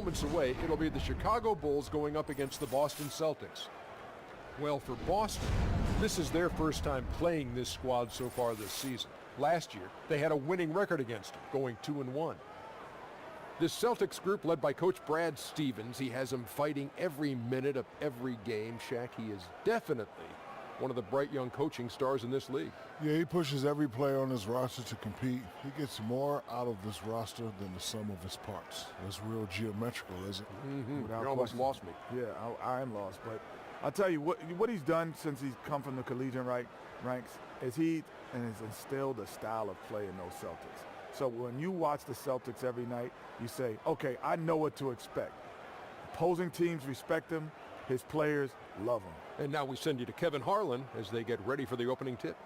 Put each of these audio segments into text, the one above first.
moments away, it'll be the Chicago Bulls going up against the Boston Celtics. Well, for Boston, this is their first time playing this squad so far this season. Last year, they had a winning record against them, going 2-1. This Celtics group, led by Coach Brad Stevens, he has them fighting every minute of every game. Shaq, he is definitely one of the bright young coaching stars in this league. Yeah, he pushes every player on his roster to compete. He gets more out of this roster than the sum of his parts. That's real geometrical, isn't it? You almost lost me. Yeah, I am lost. But I'll tell you, what he's done since he's come from the collegiate ranks is he has instilled a style of play in those Celtics. So when you watch the Celtics every night, you say, okay, I know what to expect. Opposing teams respect him. His players love him. And now we send you to Kevin Harlan as they get ready for the opening tip.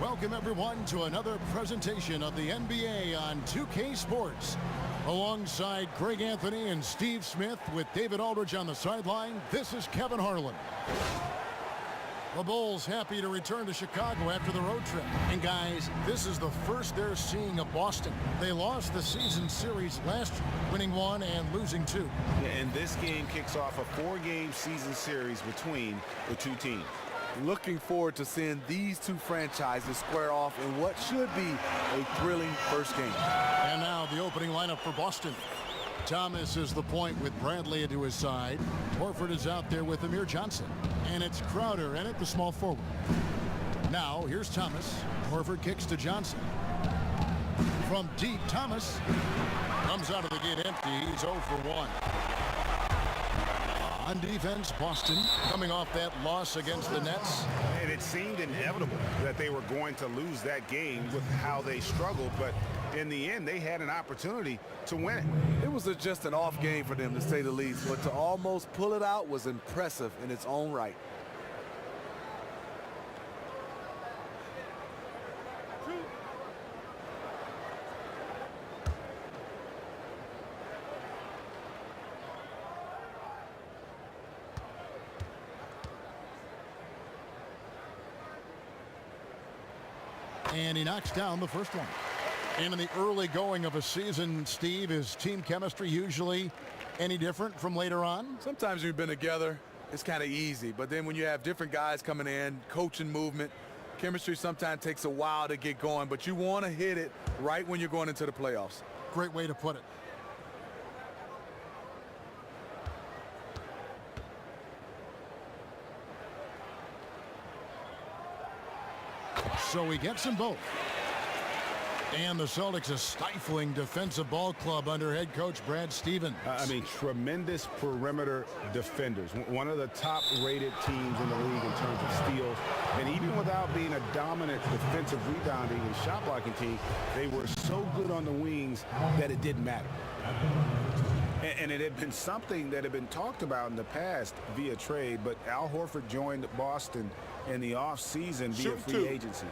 Welcome everyone to another presentation of the NBA on 2K Sports. Alongside Greg Anthony and Steve Smith with David Aldridge on the sideline, this is Kevin Harlan. The Bulls happy to return to Chicago after the road trip. And guys, this is the first they're seeing of Boston. They lost the season series last year, winning 1 and losing 2. And this game kicks off a 4-game season series between the two teams. Looking forward to seeing these two franchises square off in what should be a thrilling first game. And now the opening lineup for Boston. Thomas is the point with Bradley to his side. Horford is out there with Amir Johnson. And it's Crowder in at the small forward. Now here's Thomas. Horford kicks to Johnson. From deep, Thomas comes out of the gate empty. He's 0 for 1. On defense, Boston coming off that loss against the Nets. And it seemed inevitable that they were going to lose that game with how they struggled, but in the end, they had an opportunity to win it. It was just an off game for them, to say the least, but to almost pull it out was impressive in its own right. And he knocks down the first one. And in the early going of a season, Steve, is team chemistry usually any different from later on? Sometimes when you've been together, it's kind of easy. But then when you have different guys coming in, coaching movement, chemistry sometimes takes a while to get going. But you want to hit it right when you're going into the playoffs. Great way to put it. So he gets them both. And the Celtics a stifling defensive ball club under head coach Brad Stevens. I mean, tremendous perimeter defenders. One of the top-rated teams in the league in terms of steals. And even without being a dominant defensive rebounding and shot-blocking team, they were so good on the wings that it didn't matter. And it had been something that had been talked about in the past via trade, but Al Horford joined Boston in the offseason via free agency.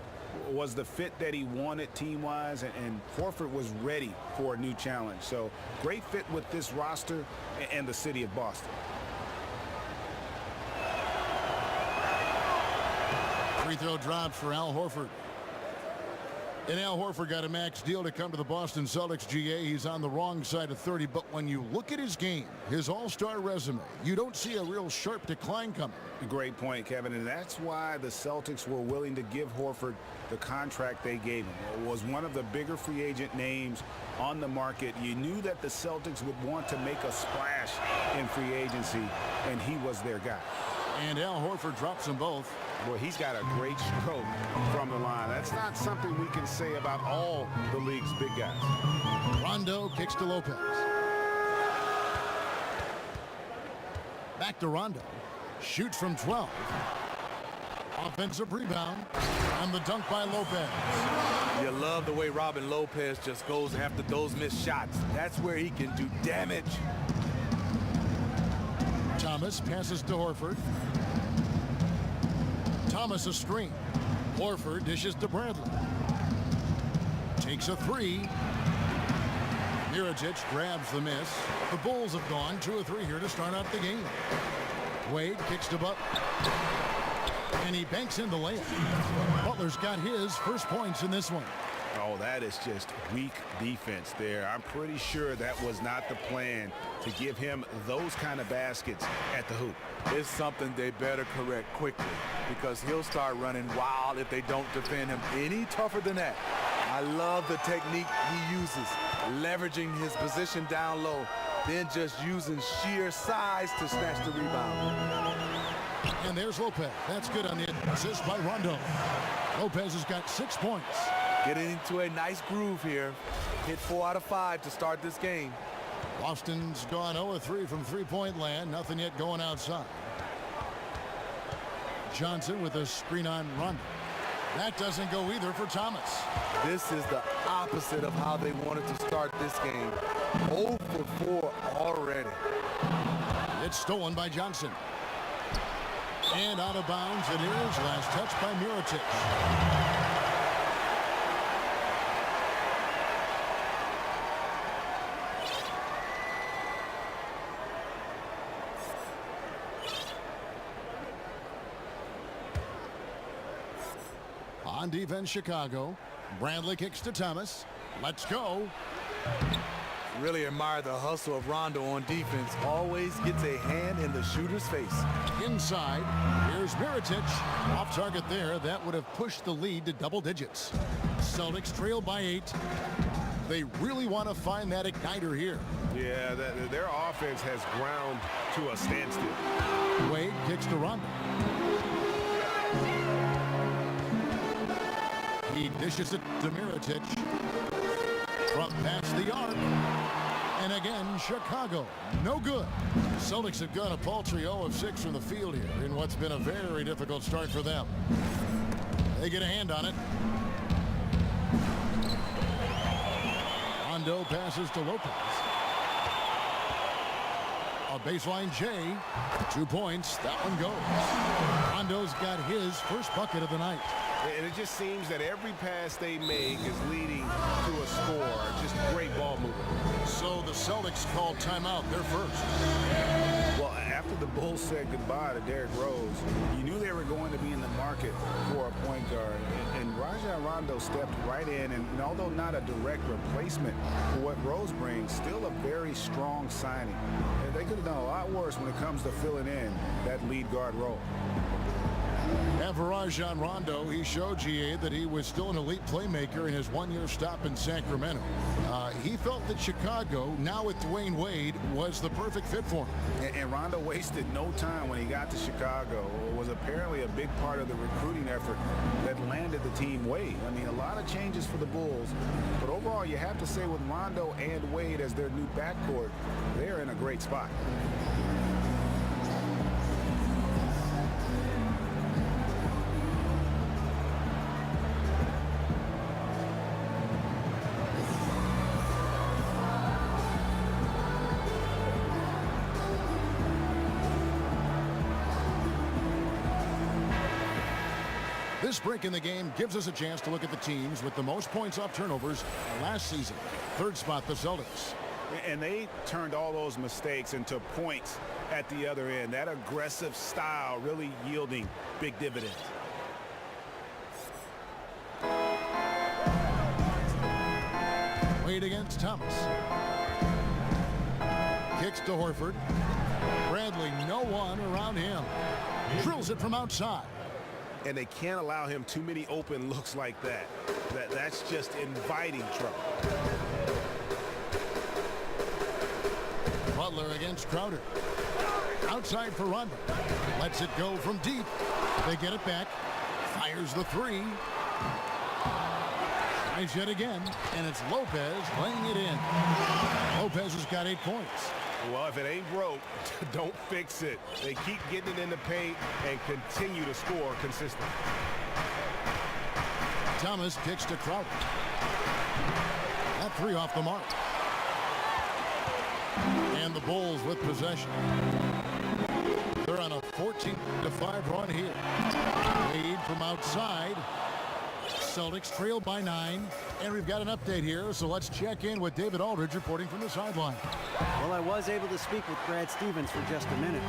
Was the fit that he wanted team-wise, and Horford was ready for a new challenge. So great fit with this roster and the city of Boston. Free throw dropped for Al Horford. And Al Horford got a max deal to come to the Boston Celtics, GA. He's on the wrong side of 30, but when you look at his game, his all-star resume, you don't see a real sharp decline coming. Great point, Kevin, and that's why the Celtics were willing to give Horford the contract they gave him. It was one of the bigger free agent names on the market. You knew that the Celtics would want to make a splash in free agency, and he was their guy. And Al Horford drops them both. Boy, he's got a great stroke from the line. That's not something we can say about all the league's big guys. Rondo kicks to Lopez. Back to Rondo. Shoots from 12. Offensive rebound. And the dunk by Lopez. You love the way Robin Lopez just goes after those missed shots. That's where he can do damage. Thomas passes to Horford. Thomas a screen. Horford dishes to Bradley. Takes a three. Mirotic grabs the miss. The Bulls have gone 2 of 3 here to start out the game. Wade kicks to Butler. And he banks in the layup. Butler's got his first points in this one. Oh, that is just weak defense there. I'm pretty sure that was not the plan to give him those kind of baskets at the hoop. It's something they better correct quickly because he'll start running wild if they don't defend him any tougher than that. I love the technique he uses, leveraging his position down low, then just using sheer size to snatch the rebound. And there's Lopez. That's good on the assist by Rondo. Lopez has got 6 points. Getting into a nice groove here. Hit 4 out of 5 to start this game. Boston's gone 0 of 3 from three-point land. Nothing yet going outside. Johnson with a screen on Rondo. That doesn't go either for Thomas. This is the opposite of how they wanted to start this game. 0 for 4 already. It's stolen by Johnson. And out of bounds it is. Last touch by Mirotic. On defense, Chicago. Bradley kicks to Thomas. Let's go. Really admire the hustle of Rondo on defense. Always gets a hand in the shooter's face. Inside, here's Mirotic. Off target there. That would have pushed the lead to double digits. Celtics trail by 8. They really want to find that igniter here. Yeah, their offense has ground to a standstill. Wade kicks to Rondo. He dishes it to Mirotic from past the arc. And again, Chicago, no good. Celtics have got a paltry 0 of 6 from the field here in what's been a very difficult start for them. They get a hand on it. Rondo passes to Lopez. A baseline J. 2 points. That one goes. Rondo's got his first bucket of the night. And it just seems that every pass they make is leading to a score. Just great ball movement. So the Celtics called timeout. They're first. Well, after the Bulls said goodbye to Derrick Rose, you knew they were going to be in the market for a point guard. And Rajon Rondo stepped right in. And although not a direct replacement for what Rose brings, still a very strong signing. And they could have done a lot worse when it comes to filling in that lead guard role. And for Rajon Rondo, he showed GA that he was still an elite playmaker in his one-year stop in Sacramento. He felt that Chicago, now with Dwayne Wade, was the perfect fit for him. And Rondo wasted no time when he got to Chicago. It was apparently a big part of the recruiting effort that landed the team Wade. I mean, a lot of changes for the Bulls. But overall, you have to say with Rondo and Wade as their new backcourt, they're in a great spot. This break in the game gives us a chance to look at the teams with the most points off turnovers last season. Third spot, the Celtics. And they turned all those mistakes into points at the other end. That aggressive style really yielding big dividends. Wade against Thomas. Kicks to Horford. Bradley, no one around him. Drills it from outside. And they can't allow him too many open looks like that. That's just inviting trouble. Butler against Crowder. Outside for Rondo. Lets it go from deep. They get it back. Fires the three. Tries yet again. And it's Lopez laying it in. Lopez has got 8 points. Well, if it ain't broke, don't fix it. They keep getting it in the paint and continue to score consistently. Thomas kicks to Crowder. That three off the mark. And the Bulls with possession. They're on a 14-5 run here. Wade from outside. Celtics trail by 9. And we've got an update here, so let's check in with David Aldridge reporting from the sideline. Well, I was able to speak with Brad Stevens for just a minute.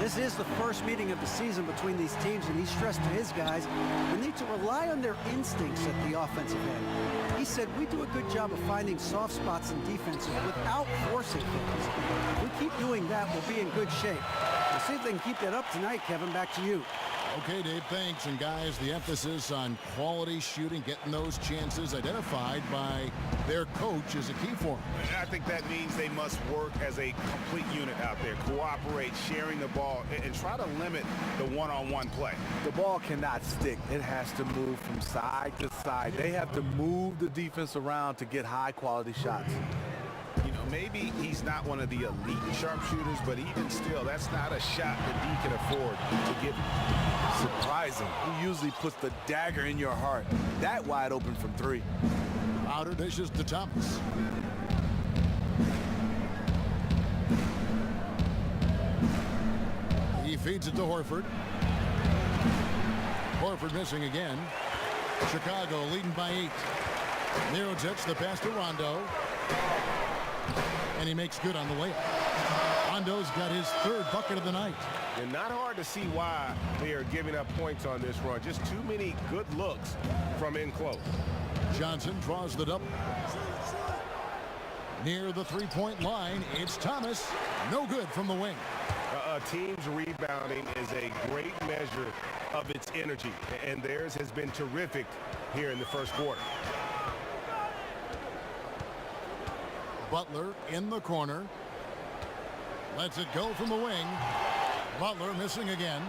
This is the first meeting of the season between these teams, and he stressed to his guys we need to rely on their instincts at the offensive end. He said we do a good job of finding soft spots in defense without forcing things. If we keep doing that, we'll be in good shape. We'll see if they can keep that up tonight, Kevin. Back to you. Okay, Dave, thanks. And guys, the emphasis on quality shooting, getting those chances identified by their coach is a key for them. I think that means they must work as a complete unit out there, cooperate, sharing the ball, and try to limit the one-on-one play. The ball cannot stick. It has to move from side to side. They have to move the defense around to get high-quality shots. You know, maybe he's not one of the elite sharpshooters, but even still, that's not a shot that he can afford to give. Surprising. He usually puts the dagger in your heart. That wide open from three. Crowder dishes to Thomas. He feeds it to Horford. Horford missing again. Chicago leading by 8. Mirotic, the pass to Rondo. And he makes good on the layup. Rondo's got his 3rd bucket of the night. And not hard to see why they are giving up points on this run. Just too many good looks from in close. Johnson draws the double. Near the three-point line, it's Thomas. No good from the wing. A team's rebounding is a great measure of its energy, and theirs has been terrific here in the first quarter. Butler in the corner. Lets it go from the wing. Butler missing again.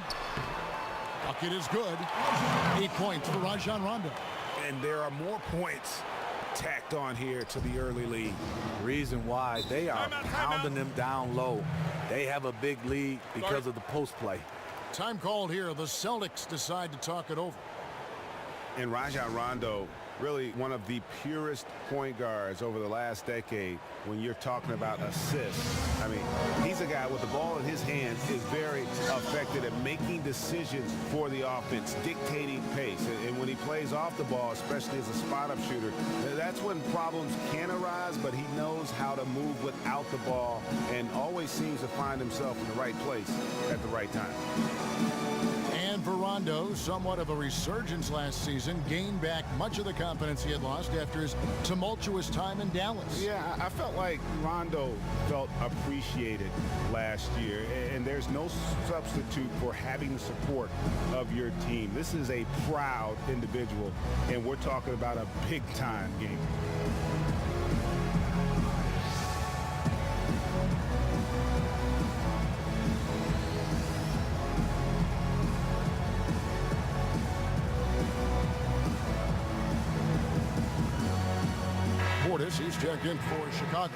Bucket is good. 8 points for Rajon Rondo. And there are more points tacked on here to the early lead. Reason why they are pounding them down low. They have a big lead because of the post play. Time called here. The Celtics decide to talk it over. And Rajon Rondo, really one of the purest point guards over the last decade when you're talking about assists. I mean, he's a guy with the ball in his hands is very effective at making decisions for the offense, dictating pace. And when he plays off the ball, especially as a spot-up shooter, that's when problems can arise, but he knows how to move without the ball and always seems to find himself in the right place at the right time. And for Rondo, somewhat of a resurgence last season, gained back much of the confidence he had lost after his tumultuous time in Dallas. Yeah, I felt like Rondo felt appreciated last year, and there's no substitute for having the support of your team. This is a proud individual, and we're talking about a big-time game. He's checked in for Chicago.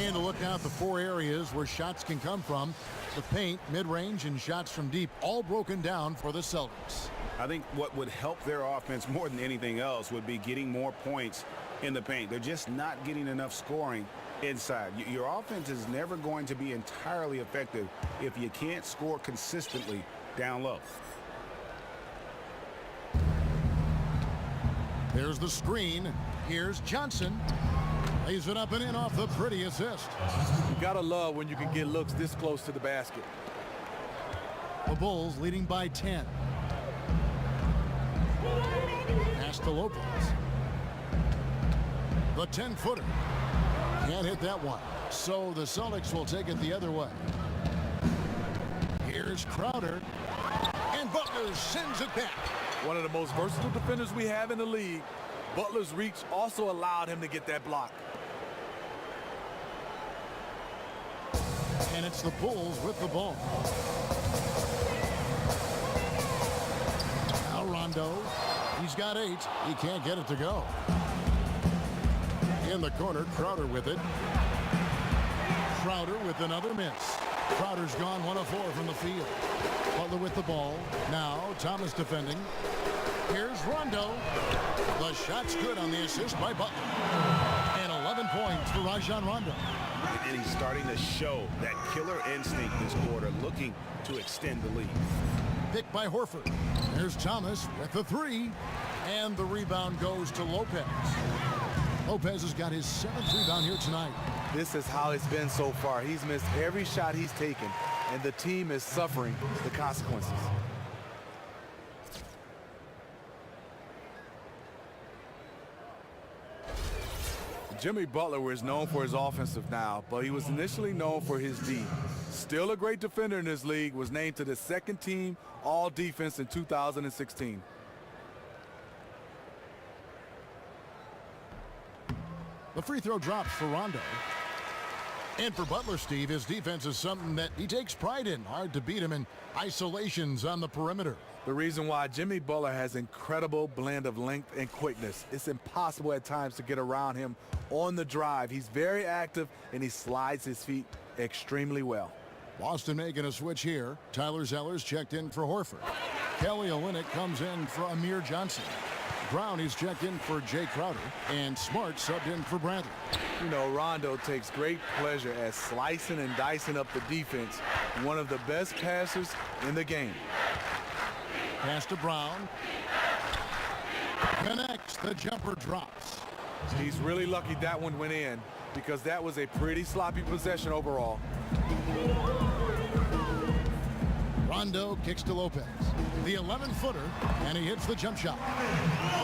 And to look now at the 4 areas where shots can come from. The paint, mid-range, and shots from deep, all broken down for the Celtics. I think what would help their offense more than anything else would be getting more points in the paint. They're just not getting enough scoring inside. Your offense is never going to be entirely effective if you can't score consistently down low. There's the screen. Here's Johnson. Lays it up and in off the pretty assist. You gotta love when you can get looks this close to the basket. The Bulls leading by 10. Pass to Lopez. The 10-footer. Can't hit that one. So the Celtics will take it the other way. Here's Crowder. And Butler sends it back. One of the most versatile defenders we have in the league. Butler's reach also allowed him to get that block. And it's the Bulls with the ball. Now Rondo. He's got 8. He can't get it to go. In the corner, Crowder with it. Crowder with another miss. Crowder's gone 1 of 4 from the field. Butler with the ball. Now Thomas defending. Here's Rondo. The shot's good on the assist by Butler. And 11 points for Rajon Rondo. And he's starting to show that killer instinct this quarter, looking to extend the lead. Picked by Horford. There's Thomas with the 3. And the rebound goes to Lopez. Lopez has got his 7th rebound here tonight. This is how it's been so far. He's missed every shot he's taken, and the team is suffering the consequences. Jimmy Butler is known for his offensive now, but he was initially known for his D. Still a great defender in this league, was named to the 2nd team All-Defense in 2016. The free throw drops for Rondo. And for Butler, Steve, his defense is something that he takes pride in. Hard to beat him in isolations on the perimeter. The reason why Jimmy Butler has incredible blend of length and quickness. It's impossible at times to get around him on the drive. He's very active, and he slides his feet extremely well. Boston making a switch here. Tyler Zeller's checked in for Horford. Kelly Olynyk comes in for Amir Johnson. Brown is checked in for Jay Crowder, and Smart subbed in for Bradley. You know, Rondo takes great pleasure at slicing and dicing up the defense. One of the best passers in the game. Pass to Brown. Connects. The jumper drops. He's really lucky that one went in, because that was a pretty sloppy possession overall. Rondo kicks to Lopez. The 11-footer, and he hits the jump shot.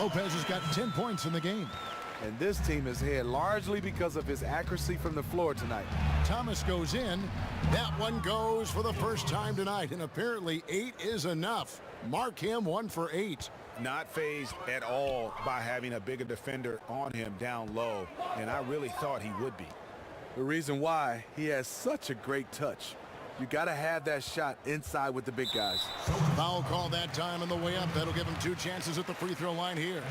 Lopez has got 10 points in the game. And this team is ahead largely because of his accuracy from the floor tonight. Thomas goes in. That one goes for the first time tonight, and apparently 8 is enough. Mark him 1 for 8. Not phased at all by having a bigger defender on him down low, and I really thought he would be. The reason why, he has such a great touch. You got to have that shot inside with the big guys. Foul call that time on the way up. That'll give him 2 chances at the free throw line here.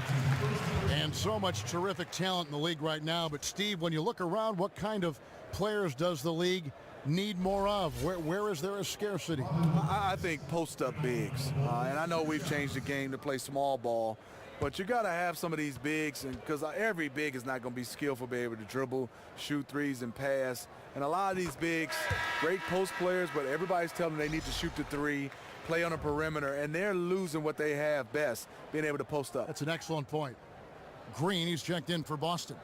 And so much terrific talent in the league right now. But, Steve, when you look around, what kind of players does the league need more of? Where is there a scarcity? I think post-up bigs. And I know we've changed the game to play small ball. But you got to have some of these bigs, because every big is not going to be skillful, be able to dribble, shoot threes, and pass. And a lot of these bigs, great post players, but everybody's telling them they need to shoot the 3, play on the perimeter, and they're losing what they have best, being able to post up. That's an excellent point. Green, he's checked in for Boston.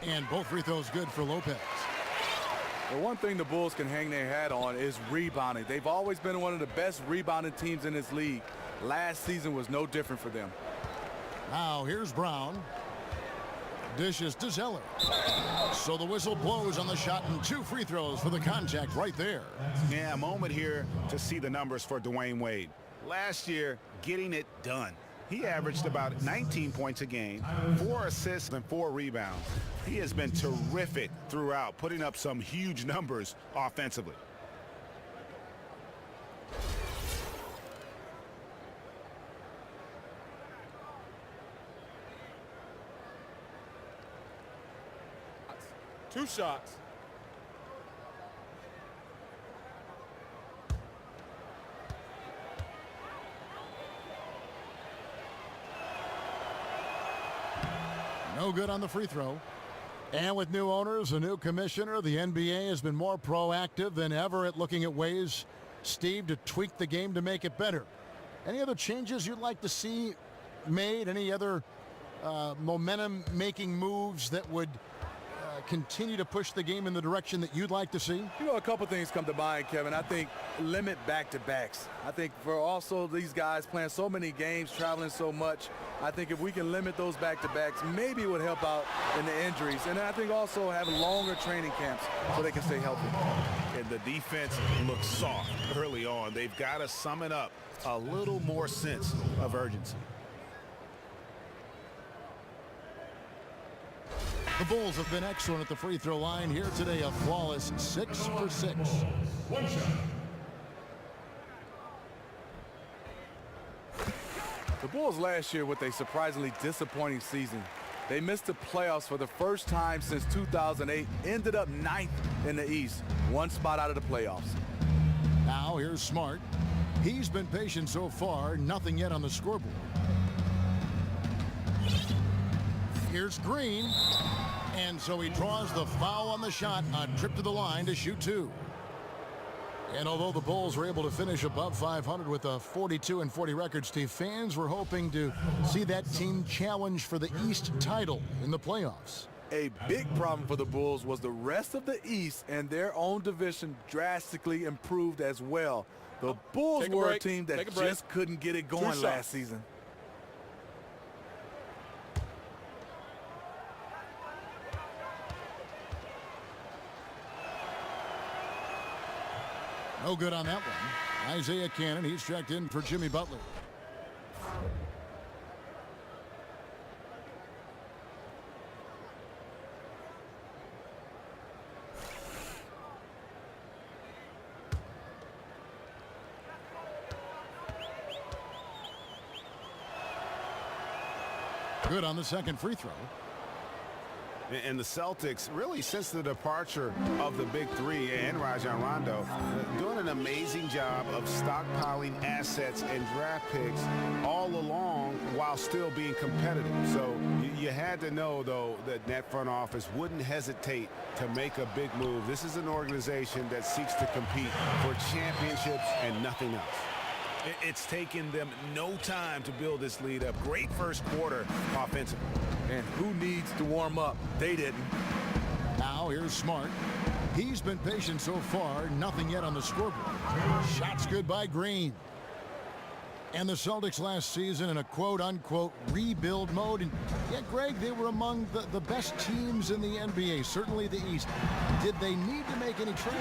And both free throws good for Lopez. The one thing the Bulls can hang their hat on is rebounding. They've always been one of the best rebounding teams in this league. Last season was no different for them. Now here's Brown. Dishes to Zeller. So the whistle blows on the shot, and 2 free throws for the contact right there. Yeah, a moment here to see the numbers for Dwayne Wade. Last year, getting it done. He averaged about 19 points a game, 4 assists and 4 rebounds. He has been terrific throughout, putting up some huge numbers offensively. Two shots. No good on the free throw. And with new owners, a new commissioner, the NBA has been more proactive than ever at looking at ways, Steve, to tweak the game to make it better. Any other changes you'd like to see made? Any other momentum-making moves that would continue to push the game in the direction that you'd like to see? You know, a couple things come to mind, Kevin. I think limit back-to-backs. I think for also these guys playing so many games, traveling so much, I think if we can limit those back-to-backs, maybe it would help out in the injuries. And I think also have longer training camps so they can stay healthy. And the defense looks soft early on. They've got to sum it up a little more sense of urgency. The Bulls have been excellent at the free throw line here today, a flawless 6 for 6. One shot. The Bulls last year with a surprisingly disappointing season. They missed the playoffs for the first time since 2008, ended up 9th in the East, one spot out of the playoffs. Now here's Smart. He's been patient so far, nothing yet on the scoreboard. Here's Green, and so he draws the foul on the shot, a trip to the line to shoot 2. And although the Bulls were able to finish above 500 with a 42-40 record, Steve, fans were hoping to see that team challenge for the East title in the playoffs. A big problem for the Bulls was the rest of the East and their own division drastically improved as well. The Bulls were a team that just couldn't get it going last season. No good on that one. Isaiah Cannon, he's checked in for Jimmy Butler. Good on the second free throw. And the Celtics, really since the departure of the big three and Rajon Rondo, doing an amazing job of stockpiling assets and draft picks all along while still being competitive. So you had to know, though, that front office wouldn't hesitate to make a big move. This is an organization that seeks to compete for championships and nothing else. It's taken them no time to build this lead up. Great first quarter offensively. And who needs to warm up? They didn't. Now here's Smart. He's been patient so far, nothing yet on the scoreboard. Shots good by Green. And the Celtics last season in a quote-unquote rebuild mode. And yet, Greg, they were among the best teams in the NBA, certainly the East. Did they need to make any trades?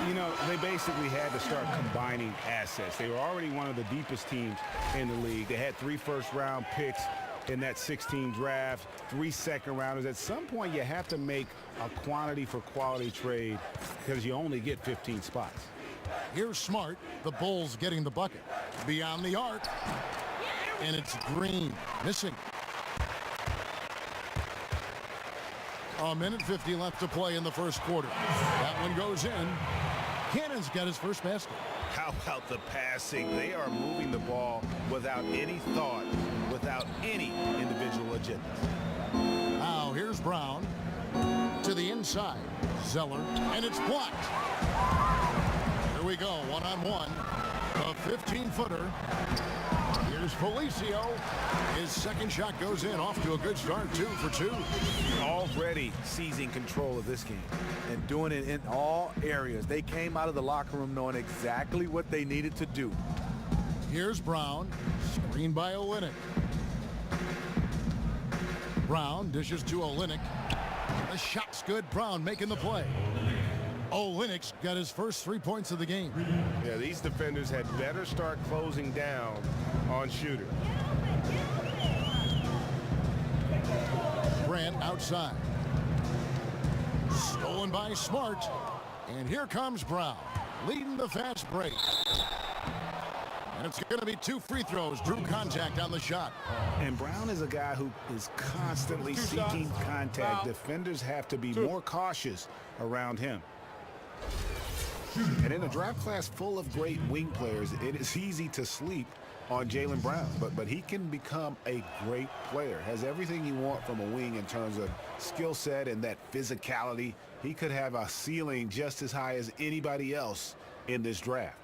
You know, they basically had to start combining assets. They were already one of the deepest teams in the league. They had 3 first-round picks in that 16 draft, 3 second-rounders. At some point, you have to make a quantity for quality trade because you only get 15 spots. Here's Smart, the Bulls getting the bucket. Beyond the arc, and it's Green, missing. A minute 50 left to play in the first quarter. That one goes in. Cannon's got his first basket. How about the passing? They are moving the ball without any thought, without any individual agenda. Now here's Brown to the inside. Zeller, and it's blocked. Here we go, one-on-one. A 15-footer. Here's Felicio. His second shot goes in, off to a good start, 2 for 2. Already seizing control of this game. And doing it in all areas. They came out of the locker room knowing exactly what they needed to do. Here's Brown, screened by Olynyk. Brown dishes to Olynyk. The shot's good, Brown making the play. Olynyk's got his first 3 points of the game. Yeah, these defenders had better start closing down on shooter. Grant outside. Stolen by Smart. And here comes Brown, leading the fast break. And it's going to be 2 free throws. Drew contact on the shot. And Brown is a guy who is constantly seeking contact. Defenders have to be more cautious around him. And in a draft class full of great wing players, it is easy to sleep on Jaylen Brown, but he can become a great player. Has everything you want from a wing in terms of skill set and that physicality. He could have a ceiling just as high as anybody else in this draft.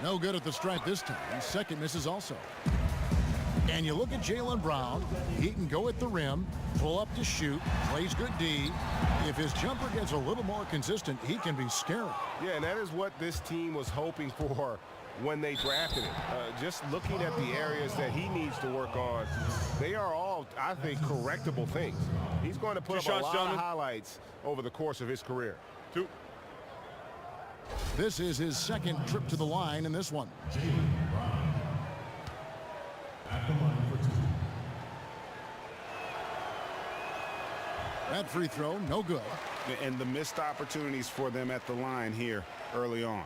No good at the stripe this time. Second misses also. And you look at Jaylen Brown. He can go at the rim, pull up to shoot, plays good D. If his jumper gets a little more consistent, he can be scary. Yeah, and that is what this team was hoping for when they drafted him. Just looking at the areas that he needs to work on, they are all, I think, correctable things. He's going to put up a lot of highlights over the course of his career. Two. This is his second trip to the line in this one. That free throw, no good. And the missed opportunities for them at the line here early on.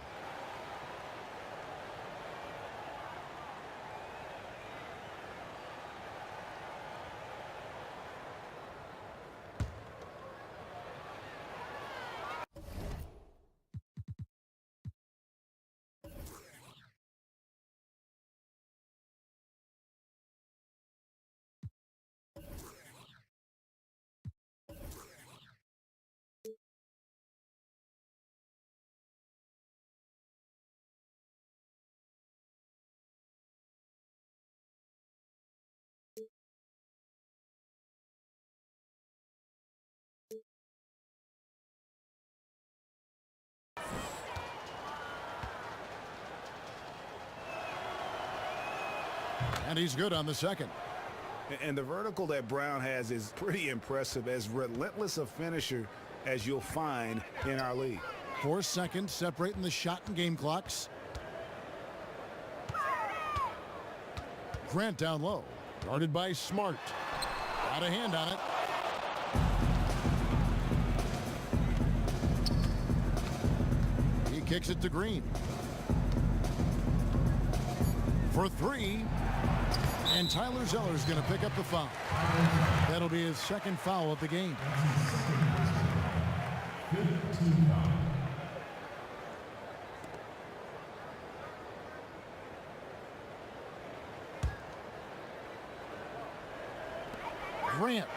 And he's good on the second. And the vertical that Brown has is pretty impressive, as relentless a finisher as you'll find in our league. 4 seconds separating the shot and game clocks. Grant down low, guarded by Smart. Got a hand on it. He kicks it to Green. For three. And Tyler Zeller's going to pick up the foul. That'll be his second foul of the game. Grant.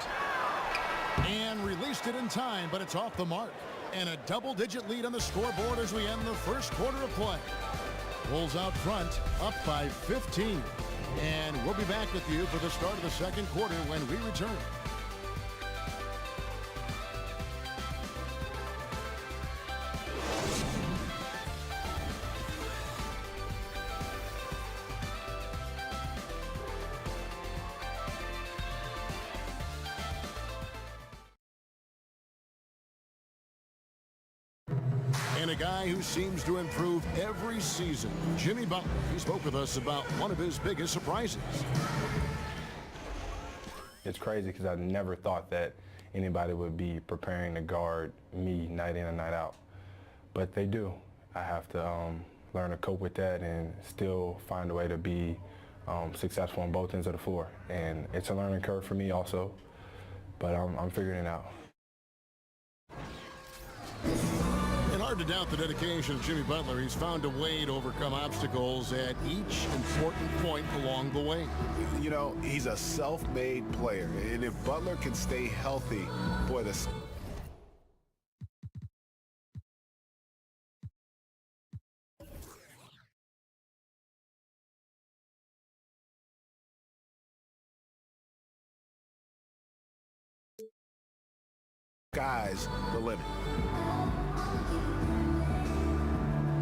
And released it in time, but it's off the mark. And a double-digit lead on the scoreboard as we end the first quarter of play. Bulls out front, up by 15. And we'll be back with you for the start of the second quarter when we return. And a guy who seems to improve every season, Jimmy Butler. He spoke with us about one of his biggest surprises. It's crazy because I never thought that anybody would be preparing to guard me night in and night out. But they do. I have to learn to cope with that and still find a way to be successful on both ends of the floor. And it's a learning curve for me also, but I'm figuring it out. And our to doubt the dedication of Jimmy Butler. He's found a way to overcome obstacles at each important point along the way. You know, he's a self-made player, and if Butler can stay healthy, boy, the sky's the limit.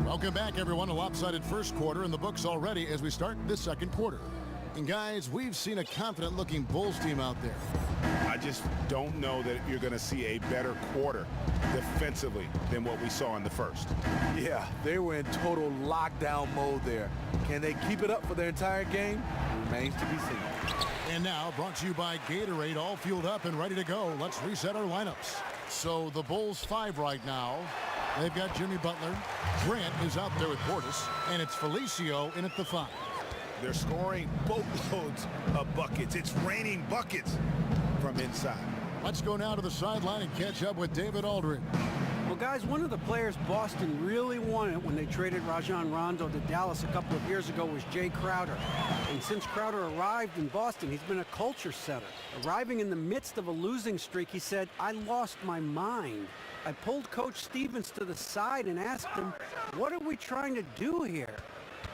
Welcome back, everyone. A lopsided first quarter in the books already as we start this second quarter. And guys, we've seen a confident-looking Bulls team out there. I just don't know that you're going to see a better quarter defensively than what we saw in the first. Yeah, they were in total lockdown mode there. Can they keep it up for their entire game? Remains to be seen. And now, brought to you by Gatorade, all fueled up and ready to go. Let's reset our lineups. So the Bulls 5 right now. They've got Jimmy Butler. Grant is out there with Portis, and it's Felicio in at the 5. They're scoring boatloads of buckets. It's raining buckets from inside. Let's go now to the sideline and catch up with David Aldridge. Well, guys, one of the players Boston really wanted when they traded Rajon Rondo to Dallas a couple of years ago was Jay Crowder. And since Crowder arrived in Boston, he's been a culture setter. Arriving in the midst of a losing streak, he said, "I lost my mind. I pulled Coach Stevens to the side and asked him, what are we trying to do here?"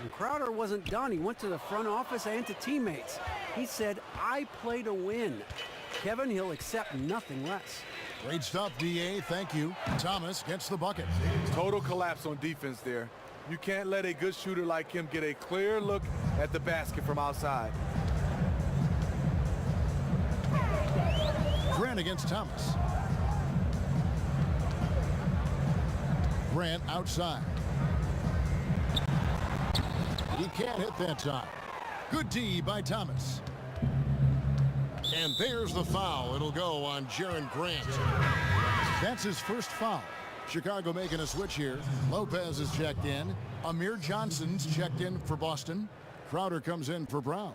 And Crowder wasn't done. He went to the front office and to teammates. He said, "I play to win." Kevin, he'll accept nothing less. Great stuff, D.A. Thank you. Thomas gets the bucket. Total collapse on defense there. You can't let a good shooter like him get a clear look at the basket from outside. Grant against Thomas. Grant outside. He can't hit that time. Good D by Thomas. And there's the foul. It'll go on Jaren Grant. That's his first foul. Chicago making a switch here. Lopez is checked in. Amir Johnson's checked in for Boston. Crowder comes in for Brown.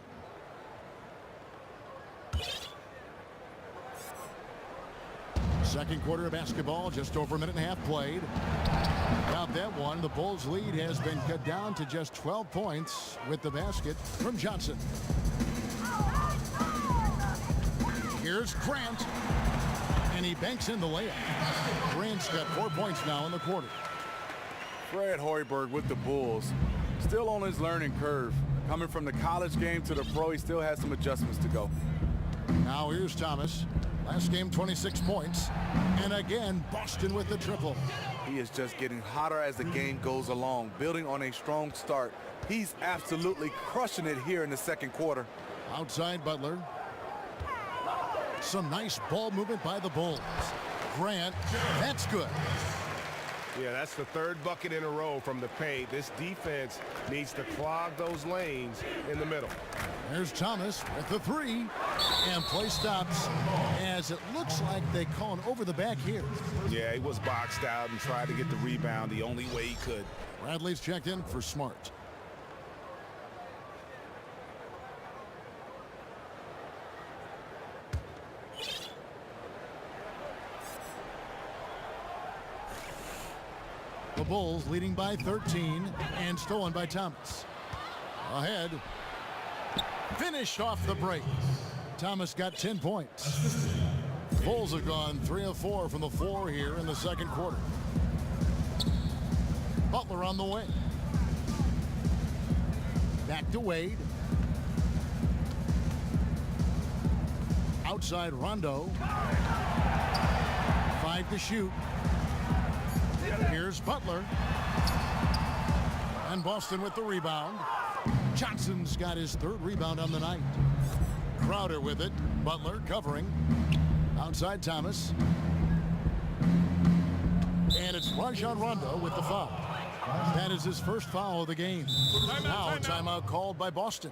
Second quarter of basketball, just over a minute and a half played. About that one, the Bulls' lead has been cut down to just 12 points with the basket from Johnson. Here's Grant, and he banks in the layup. Grant's got 4 points now in the quarter. Fred Hoiberg with the Bulls, still on his learning curve. Coming from the college game to the pro, he still has some adjustments to go. Now here's Thomas. Last game, 26 points. And again, Boston with the triple. He is just getting hotter as the game goes along, building on a strong start. He's absolutely crushing it here in the second quarter. Outside Butler. Some nice ball movement by the Bulls. Grant, that's good. Yeah, that's the third bucket in a row from the paint. This defense needs to clog those lanes in the middle. There's Thomas with the 3. And play stops as it looks like they call an over the back here. Yeah, he was boxed out and tried to get the rebound the only way he could. Bradley's checked in for Smart. The Bulls leading by 13 and stolen by Thomas. Ahead. Finished off the break. Thomas got 10 points. Bulls have gone 3 of 4 from the floor here in the second quarter. Butler on the way. Back to Wade. Outside Rondo. 5 to shoot. Here's Butler. And Boston with the rebound. Johnson's got his 3rd rebound on the night. Crowder with it. Butler covering. Outside Thomas. And it's Rajon Rondo with the foul. That is his first foul of the game. Now a timeout called by Boston.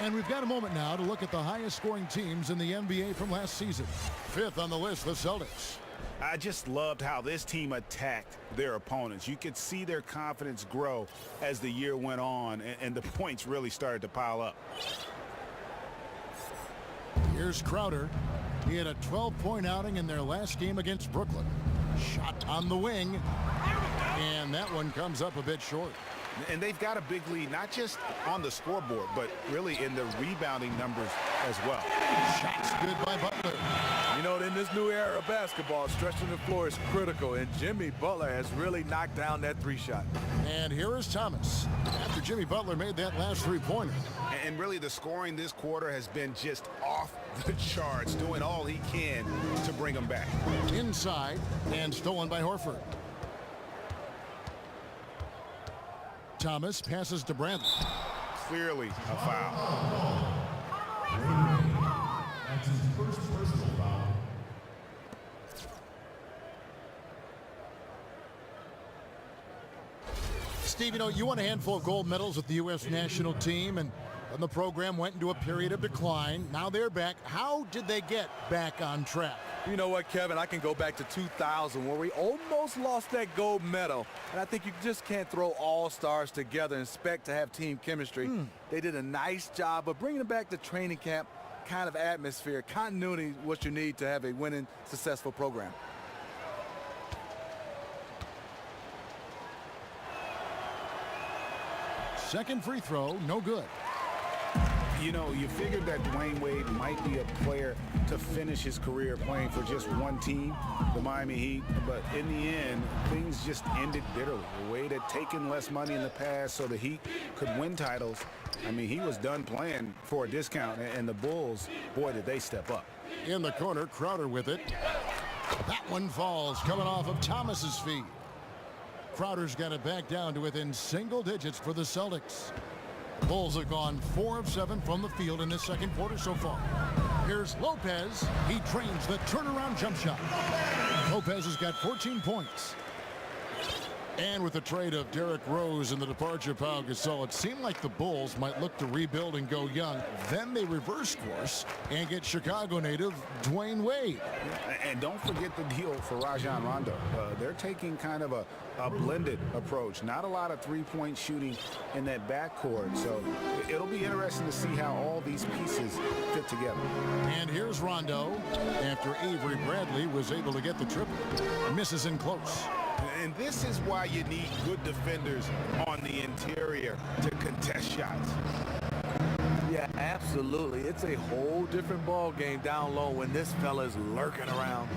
And we've got a moment now to look at the highest scoring teams in the NBA from last season. Fifth on the list, the Celtics. I just loved how this team attacked their opponents. You could see their confidence grow as the year went on, and the points really started to pile up. Here's Crowder. He had a 12-point outing in their last game against Brooklyn. Shot on the wing, and that one comes up a bit short. And they've got a big lead, not just on the scoreboard, but really in the rebounding numbers as well. Shots good by Butler. You know, in this new era of basketball, stretching the floor is critical, and Jimmy Butler has really knocked down that three-shot. And here is Thomas after Jimmy Butler made that last three-pointer. And really the scoring this quarter has been just off the charts, doing all he can to bring them back. Inside and stolen by Horford. Thomas passes to Bradley. Clearly a foul. That's his first personal foul. Steve, you know, you won a handful of gold medals with the U.S. national team, and the program went into a period of decline. Now they're back. How did they get back on track? You know what, Kevin? I can go back to 2000 where we almost lost that gold medal. And I think you just can't throw all-stars together and expect to have team chemistry. They did a nice job of bringing back the training camp kind of atmosphere. Continuity is what you need to have a winning, successful program. Second free throw, no good. You know, you figured that Dwayne Wade might be a player to finish his career playing for just one team, the Miami Heat. But in the end, things just ended bitterly. Wade had taken less money in the past so the Heat could win titles. I mean, he was done playing for a discount, and the Bulls, boy, did they step up. In the corner, Crowder with it. That one falls, coming off of Thomas's feet. Crowder's got it back down to within single digits for the Celtics. Bulls have gone 4 of 7 from the field in this second quarter so far. Here's Lopez. He trains the turnaround jump shot. Lopez has got 14 points. And with the trade of Derrick Rose and the departure of Pau Gasol, it seemed like the Bulls might look to rebuild and go young. Then they reverse course and get Chicago native Dwayne Wade. And don't forget the deal for Rajon Rondo. They're taking kind of a blended approach. Not a lot of three-point shooting in that backcourt. So it'll be interesting to see how all these pieces fit together. And here's Rondo after Avery Bradley was able to get the triple. Misses in close. And this is why you need good defenders on the interior to contest shots. Yeah, absolutely. It's a whole different ball game down low when this fella's lurking around.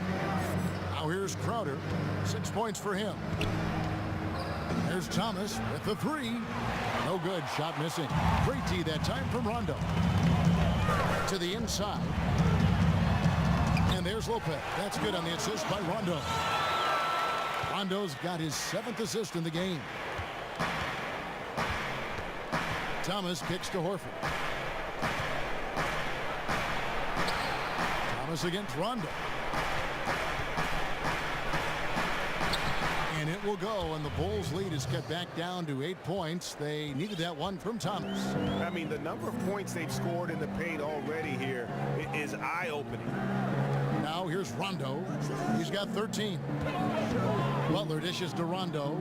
Now here's Crowder. 6 points for him. There's Thomas with the three. No good. Shot missing. Great D that time from Rondo. To the inside. And there's Lopez. That's good on the assist by Rondo. Rondo's got his 7th assist in the game. Thomas kicks to Horford. Thomas against Rondo. And it will go, and the Bulls' lead is cut back down to 8 points. They needed that one from Thomas. I mean, the number of points they've scored in the paint already here is eye-opening. Now here's Rondo. He's got 13. Butler dishes to Rondo.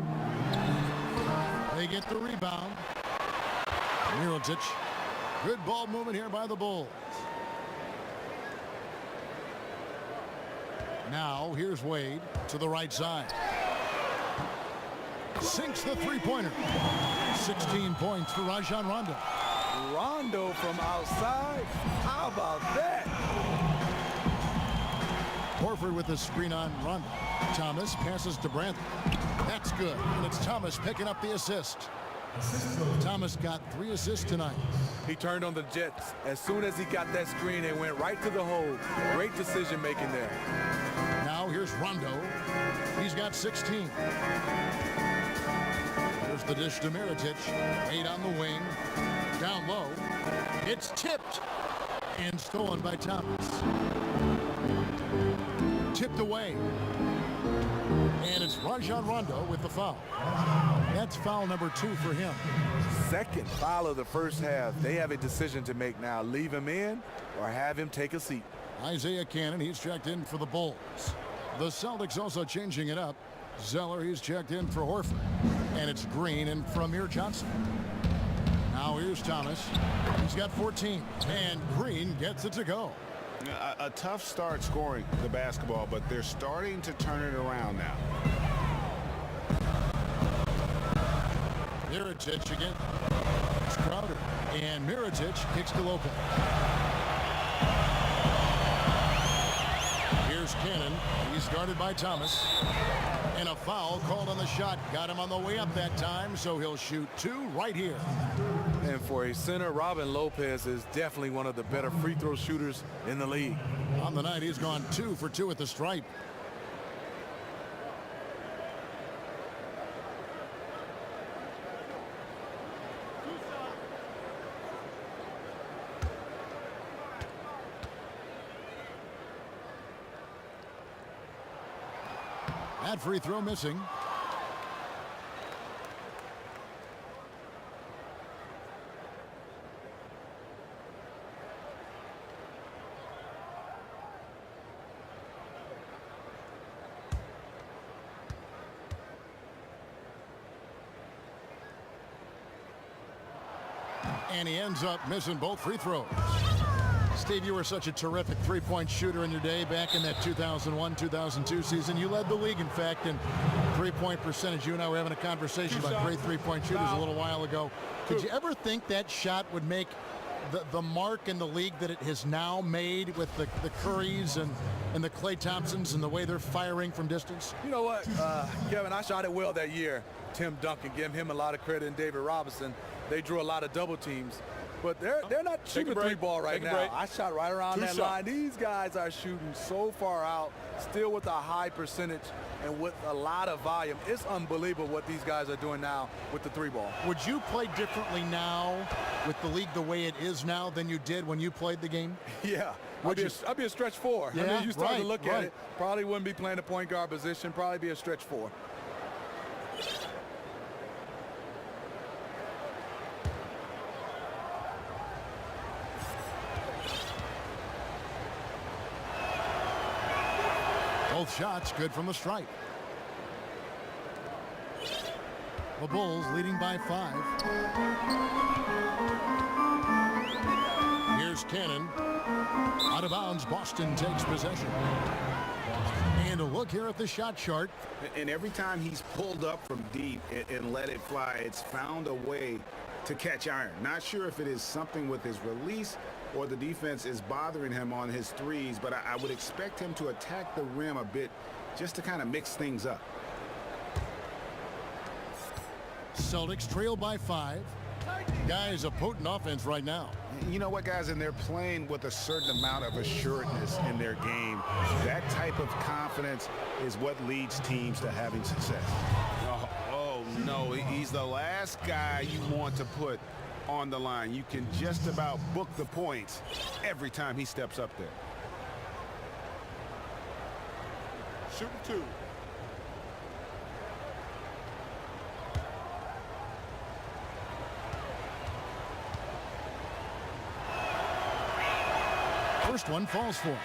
They get the rebound. Mirotic. Good ball movement here by the Bulls. Now here's Wade to the right side. Sinks the three-pointer. 16 points for Rajon Rondo. Rondo from outside? How about that? Horford with the screen on Rondo. Thomas passes to Bradley. That's good. And it's Thomas picking up the assist. Thomas got 3 assists tonight. He turned on the Jets. As soon as he got that screen, they went right to the hole. Great decision making there. Now here's Rondo. He's got 16. There's the dish to Mirotic. 8 on the wing. Down low. It's tipped. And stolen by Thomas. Tipped away. And it's Rajon Rondo with the foul. That's foul number 2 for him. Second foul of the first half. They have a decision to make now. Leave him in or have him take a seat. Isaiah Cannon, he's checked in for the Bulls. The Celtics also changing it up. Zeller, he's checked in for Horford. And it's Green and for Amir Johnson. Now here's Thomas. He's got 14. And Green gets it to go. A tough start scoring the basketball, but they're starting to turn it around now. Mirotic again. It's Crowder. And Mirotic kicks to Lopez. Here's Cannon. He's guarded by Thomas. And a foul called on the shot. Got him on the way up that time, so he'll shoot 2 right here. And for a center, Robin Lopez is definitely one of the better free throw shooters in the league. On the night, he's gone 2 for 2 at the stripe. That free throw missing. And he ends up missing both free throws. Steve, you were such a terrific three-point shooter in your day back in that 2001-2002 season. You led the league, in fact, in three-point percentage. You and I were having a conversation about great three-point shooters a little while ago. Did you ever think that shot would make the mark in the league that it has now made with the Currys and the Klay Thompsons and the way they're firing from distance? You know what, Kevin, I shot it well that year. Tim Duncan, give him a lot of credit, and David Robinson. They drew a lot of double teams. But they're not shooting the 3-ball right now. I shot right around that line. These guys are shooting so far out, still with a high percentage and with a lot of volume. It's unbelievable what these guys are doing now with the 3-ball. Would you play differently now with the league the way it is now than you did when you played the game? Yeah. I'd be a stretch 4. Yeah, I mean, you start to look at it, probably wouldn't be playing the point guard position, probably be a stretch 4. Both shots good from the stripe. The Bulls leading by 5. Here's Cannon. Out of bounds, Boston takes possession. And a look here at the shot chart. And every time he's pulled up from deep and let it fly, it's found a way to catch iron. Not sure if it is something with his release or the defense is bothering him on his threes, but I would expect him to attack the rim a bit just to kind of mix things up. Celtics trail by 5. Guys, a potent offense right now. You know what, guys, and they're playing with a certain amount of assuredness in their game. That type of confidence is what leads teams to having success. Oh no, he's the last guy you want to put on the line. You can just about book the points every time he steps up there. Shooting 2. First one falls for him.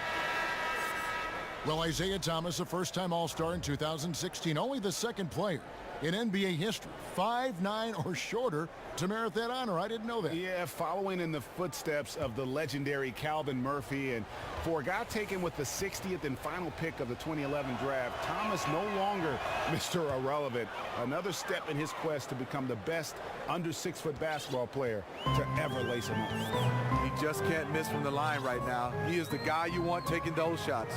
Well, Isaiah Thomas, a first-time All-Star in 2016, only the second player in NBA history, 5'9" or shorter, to merit that honor. I didn't know that. Yeah, following in the footsteps of the legendary Calvin Murphy, and for a guy taken with the 60th and final pick of the 2011 draft, Thomas no longer Mr. Irrelevant. Another step in his quest to become the best under 6-foot basketball player to ever lace him up. He just can't miss from the line right now. He is the guy you want taking those shots.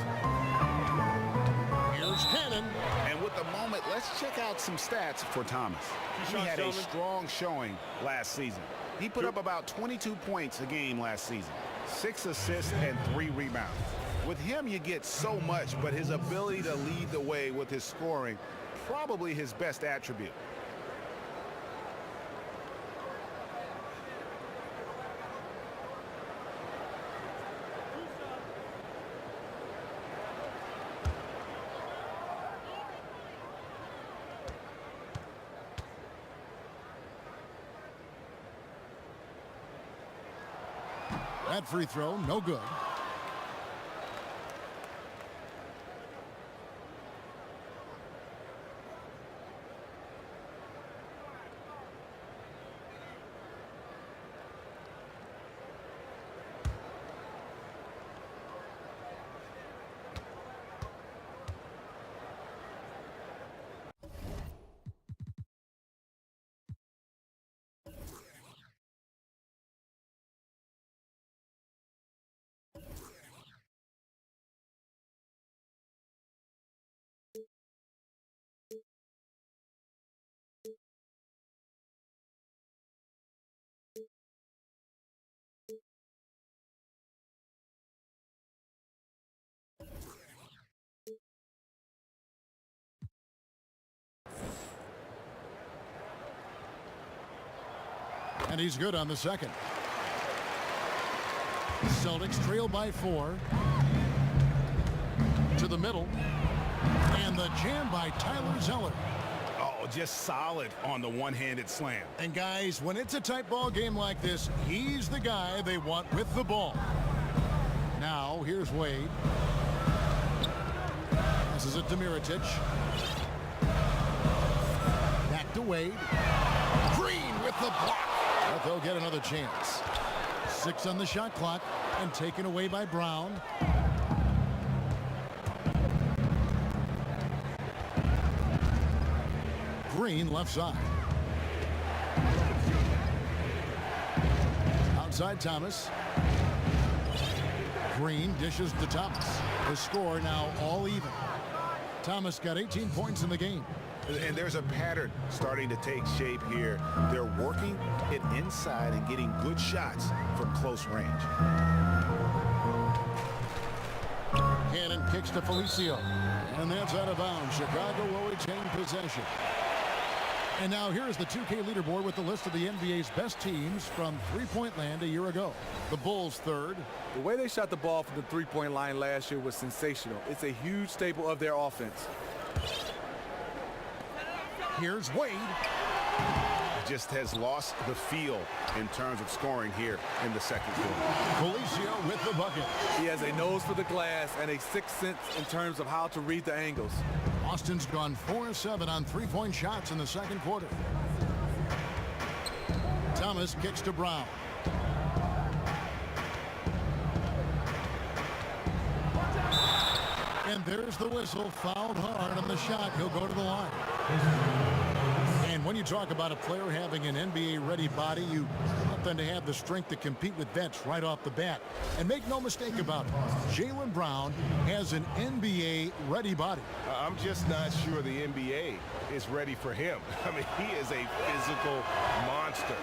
Here's Cannon. And with the moment, let's check out some stats for Thomas. He had a strong showing last season. He put up about 22 points a game last season, 6 assists and 3 rebounds. With him, you get so much, but his ability to lead the way with his scoring, probably his best attribute. That free throw, no good. And he's good on the second. Celtics trail by 4. To the middle. And the jam by Tyler Zeller. Oh, just solid on the one-handed slam. And guys, when it's a tight ball game like this, he's the guy they want with the ball. Now, here's Wade. This is it to Mirotic. Back to Wade. Green with the block. But they'll get another chance. 6 on the shot clock and taken away by Brown. Green left side. Outside Thomas. Green dishes to Thomas. The score now all even. Thomas got 18 points in the game. And there's a pattern starting to take shape here. They're working it inside and getting good shots from close range. Cannon kicks to Felicio. And that's out of bounds. Chicago will retain possession. And now here's the 2K leaderboard with the list of the NBA's best teams from three-point land a year ago. The Bulls third. The way they shot the ball from the three-point line last year was sensational. It's a huge staple of their offense. Here's Wade. Just has lost the feel in terms of scoring here in the second quarter. Felicio with the bucket. He has a nose for the glass and a sixth sense in terms of how to read the angles. Boston's gone 4-7 on three-point shots in the second quarter. Thomas kicks to Brown. And there's the whistle. Fouled hard on the shot. He'll go to the line. And when you talk about a player having an NBA-ready body, you want them to have the strength to compete with vets right off the bat. And make no mistake about it, Jaylen Brown has an NBA-ready body. I'm just not sure the NBA is ready for him. I mean, he is a physical monster.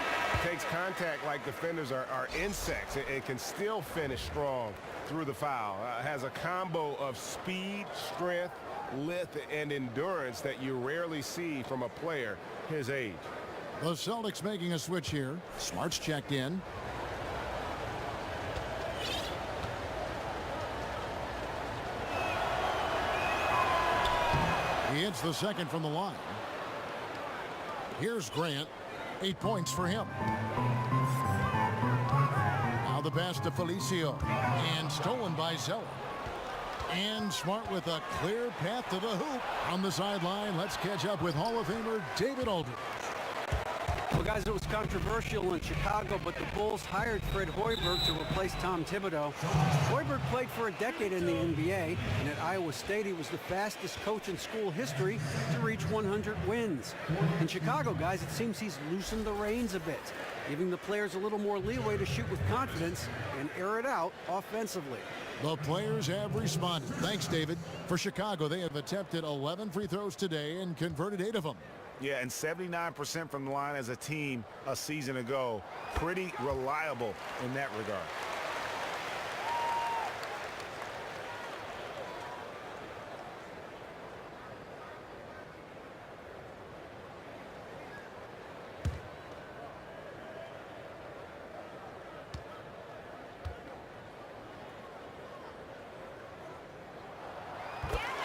Takes contact like defenders are insects and can still finish strong through the foul. Has a combo of speed, strength, length, and endurance that you rarely see from a player his age. The Celtics making a switch here. Smart's checked in. He hits the second from the line. Here's Grant. 8 points for him. Now the pass to Felicio. And stolen by Zeller. And Smart with a clear path to the hoop. On the sideline, let's catch up with Hall of Famer David Aldridge. Well, guys, it was controversial in Chicago, but the Bulls hired Fred Hoiberg to replace Tom Thibodeau. Hoiberg played for a decade in the NBA, and at Iowa State, he was the fastest coach in school history to reach 100 wins. In Chicago, guys, it seems he's loosened the reins a bit, giving the players a little more leeway to shoot with confidence and air it out offensively. The players have responded. Thanks, David. For Chicago, they have attempted 11 free throws today and converted 8 of them. Yeah, and 79% from the line as a team a season ago. Pretty reliable in that regard.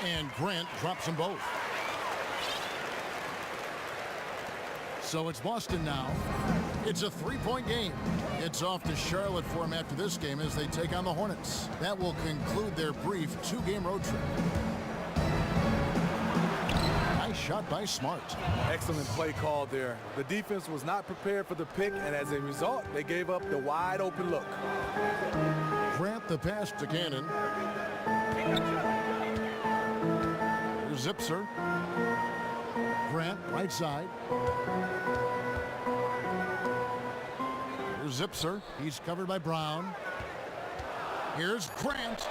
And Grant drops them both. So it's Boston now. It's a 3-point game. It's off to Charlotte for him after this game as they take on the Hornets. That will conclude their brief 2-game road trip. Nice shot by Smart. Excellent play call there. The defense was not prepared for the pick, and as a result, they gave up the wide open look. Grant the pass to Cannon. Here's Zipser. Grant, right side. Here's Zipser. He's covered by Brown. Here's Grant.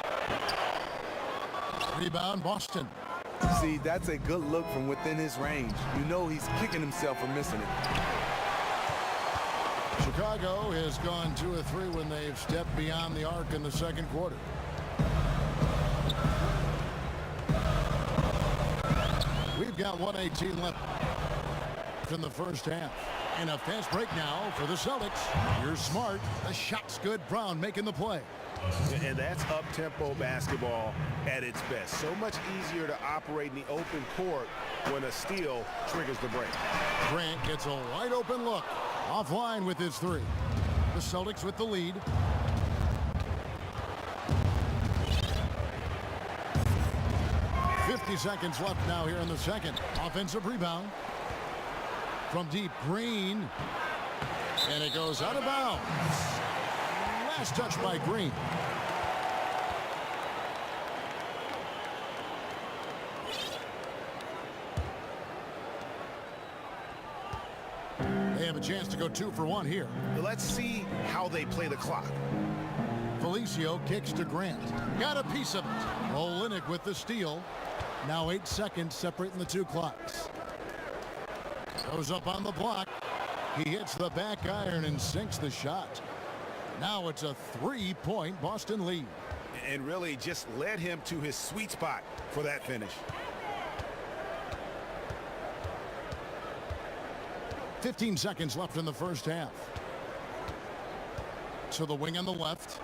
Rebound, Boston. See, that's a good look from within his range. You know he's kicking himself for missing it. Chicago has gone 2 of 3 when they've stepped beyond the arc in the second quarter. We've got 1:18 left in the first half. And a fast break now for the Celtics. Here's Smart. The shot's good. Brown making the play. And that's up-tempo basketball at its best. So much easier to operate in the open court when a steal triggers the break. Grant gets a wide open look. Offline with his 3. The Celtics with the lead. Seconds left now here in the second. Offensive rebound from deep. Green, and it goes out of bounds. Last touch by Green. They have a chance to go 2 for 1 here. Let's see how they play the clock. Felicio kicks to Grant. Got a piece of it. Olynyk with the steal. Now 8 seconds separating the 2 clocks. Goes up on the block. He hits the back iron and sinks the shot. Now it's a 3-point Boston lead. And really just led him to his sweet spot for that finish. 15 seconds left in the first half. To the wing on the left.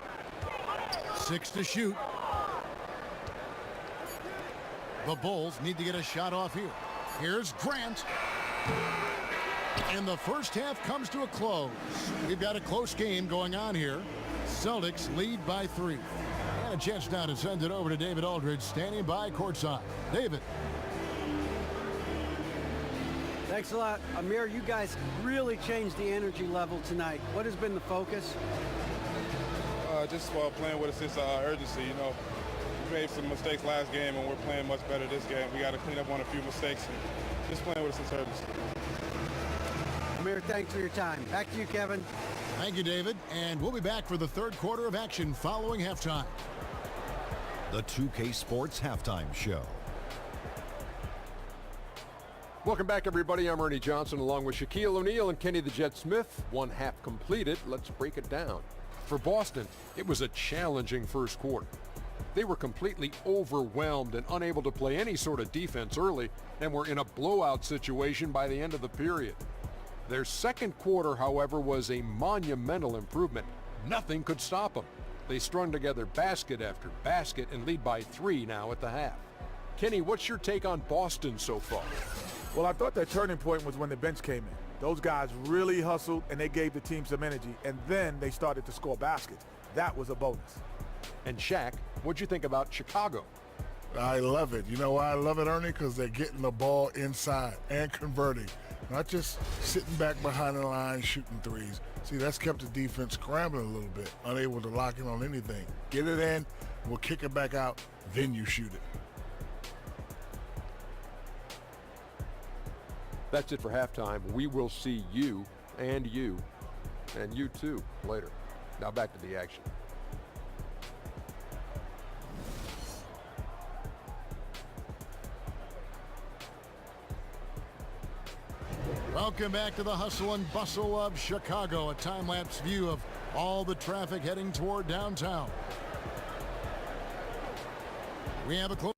6 to shoot. The Bulls need to get a shot off here. Here's Grant. And the first half comes to a close. We've got a close game going on here. Celtics lead by 3. And a chance now to send it over to David Aldridge, standing by courtside. David. Thanks a lot. Amir, you guys really changed the energy level tonight. What has been the focus? Just playing with a sense of urgency. You know, we made some mistakes last game, and we're playing much better this game. We got to clean up on a few mistakes and just playing with a sense of urgency. Amir, thanks for your time. Back to you, Kevin. Thank you, David. And we'll be back for the third quarter of action following halftime. The 2K Sports Halftime Show. Welcome back, everybody. I'm Ernie Johnson along with Shaquille O'Neal and Kenny the Jet Smith. 1 half completed. Let's break it down. For Boston, it was a challenging first quarter. They were completely overwhelmed and unable to play any sort of defense early and were in a blowout situation by the end of the period. Their second quarter, however, was a monumental improvement. Nothing could stop them. They strung together basket after basket and lead by 3 now at the half. Kenny, what's your take on Boston so far? Well, I thought that turning point was when the bench came in. Those guys really hustled, and they gave the team some energy, and then they started to score baskets. That was a bonus. And Shaq, what'd you think about Chicago? I love it. You know why I love it, Ernie? Because they're getting the ball inside and converting. Not just sitting back behind the line shooting threes. See, that's kept the defense scrambling a little bit, unable to lock in on anything. Get it in, we'll kick it back out, then you shoot it. That's it for halftime. We will see you and you too later. Now back to the action. Welcome back to the hustle and bustle of Chicago. A time-lapse view of all the traffic heading toward downtown. We have a close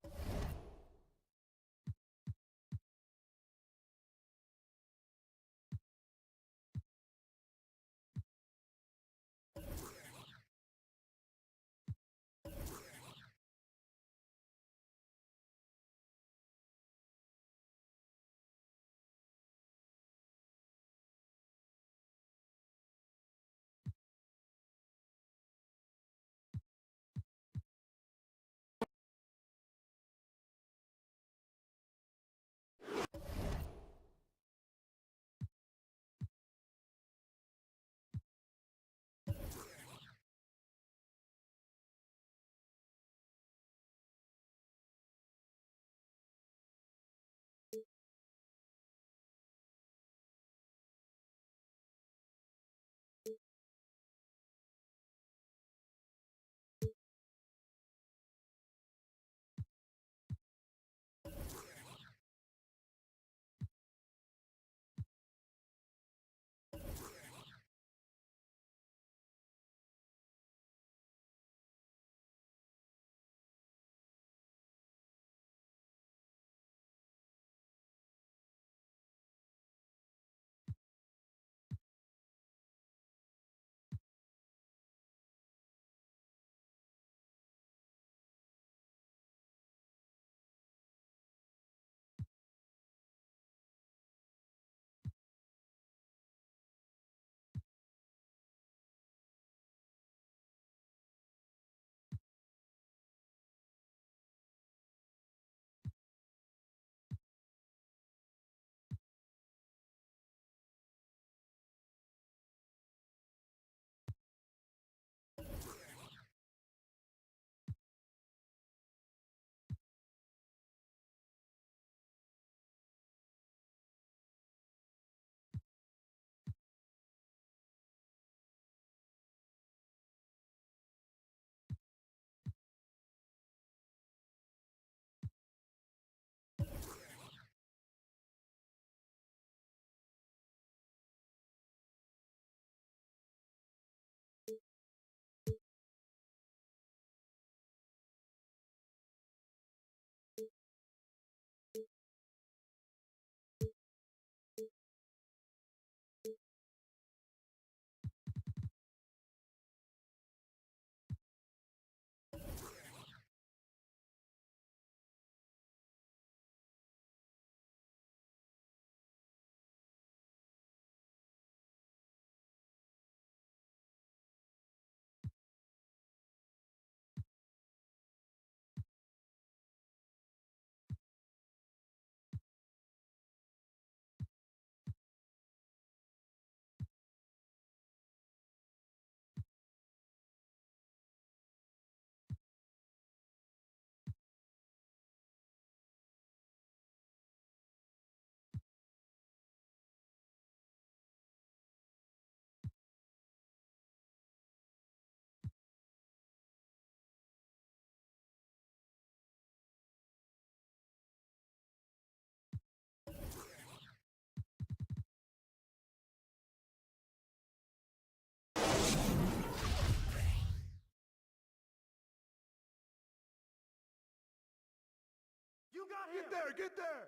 got him. Get there.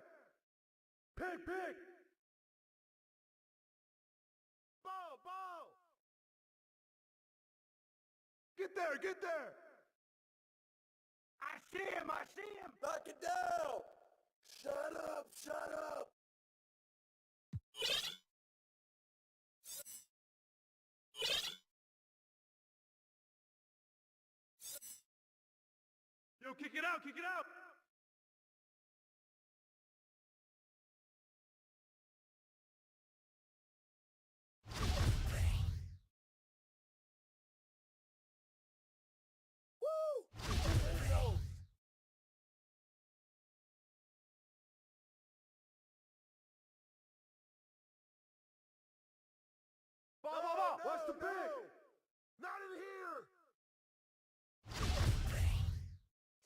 Pick. Ball. Get there. I see him. Knock it down. Shut up. Yo, kick it out. Ball. What's the pick? Not in here.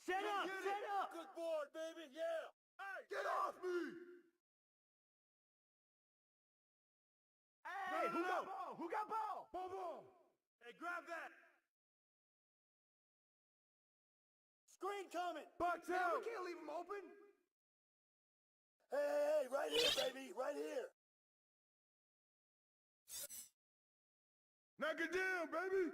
Set up. Good board, baby. Yeah. Hey, Get off me. Hey, who got ball? Ball. Hey, grab that. Screen coming. Box out. We can't leave him open. Hey, right here, baby. Right here. Knock it down, baby.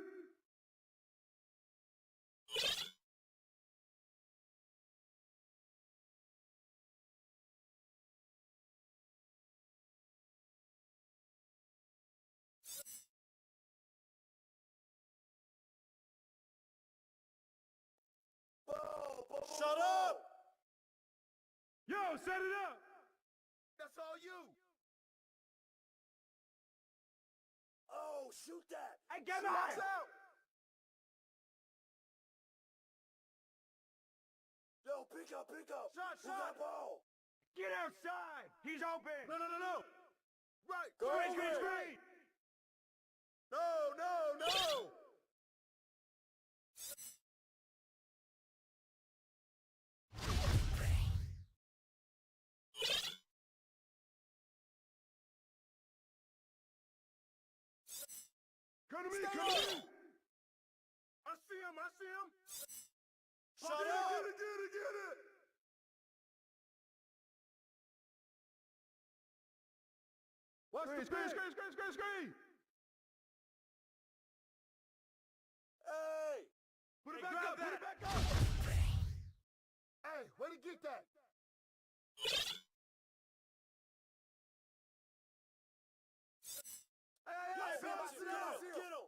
Shut up. Yo, set it up. That's all you. Oh, shoot that. Hey, get Box out. out. Yo, pick up. Shot. Who got ball? Get outside. He's open. No. Right. Screen. No. Come to me. I see him. Shut up. Get it. What's the screen? Hey. Put it back up. Hey, where to get that? Hey, Get him.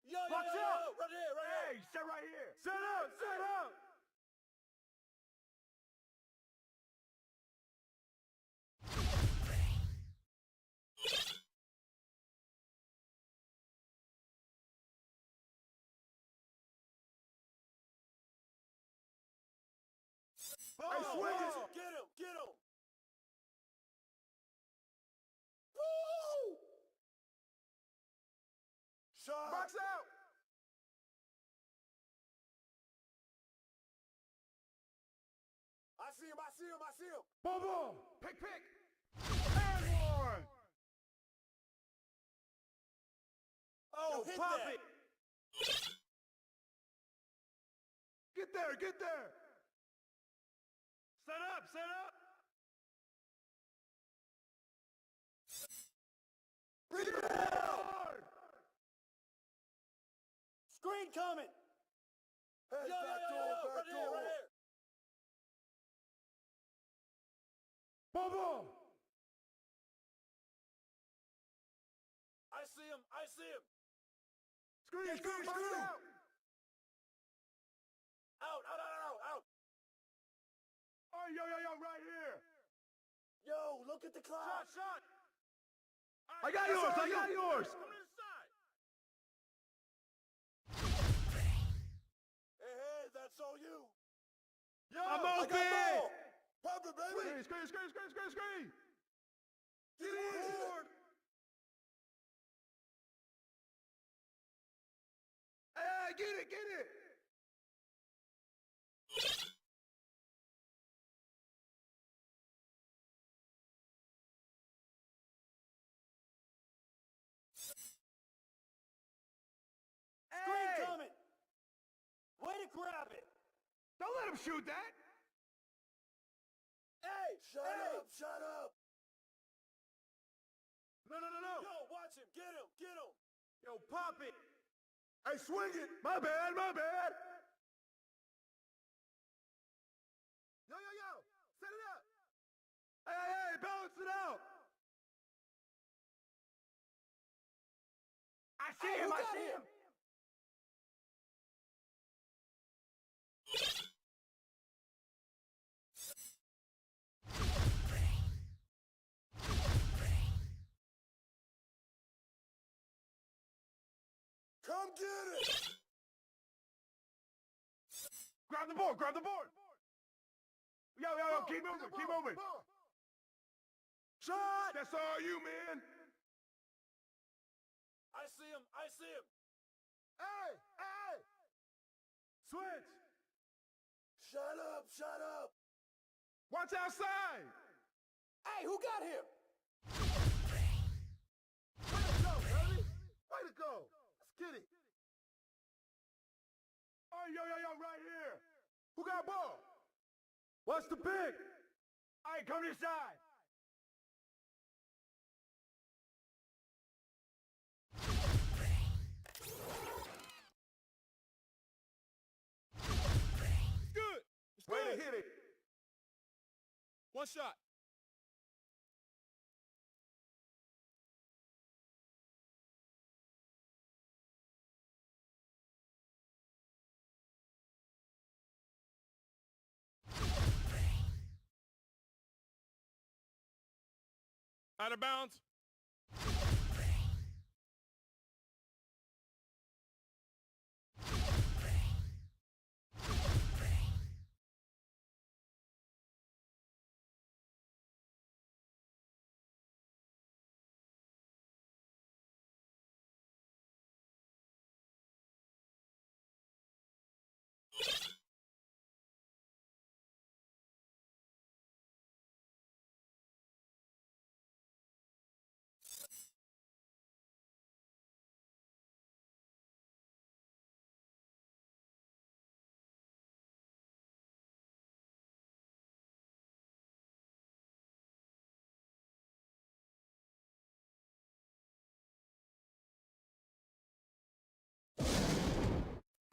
Yo, Watch out. right here. Hey, set right here. Set up. Hey, swing it. Get him. Woo! Shot. Box out. I see him. Ball. Pick. And one. Oh, Yo, hit pop that. it. Get there. Set up. Bring it down. Screen coming. Hey, back door. Right here. Ball. I see him. Screen. Out. Oh, yo, right here. Yo, look at the clock. Shot. I got yours. Come to the side. Hey, that's all you. Yo, I got ball. Pop it, baby. Screen. Get in. Hey, get it. Hey, grab it! Don't let him shoot that. Hey! Shut up! No. Yo, watch him! Get him! Yo, pop it. Hey, swing it. My bad. Yo. Set it up. Hey, balance it out. I see him. Come get it! Grab the board. Yo, keep moving. Shot! That's all you, man. I see him! Hey! Switch. Shut up! Watch outside. Hey, who got him? Way to go. Let's get it. Oh, yo, right here. Who got ball? What's the pick? All right, come to your side. Good. Way to hit it. One shot. Out of bounds.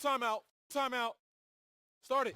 Timeout. Start it.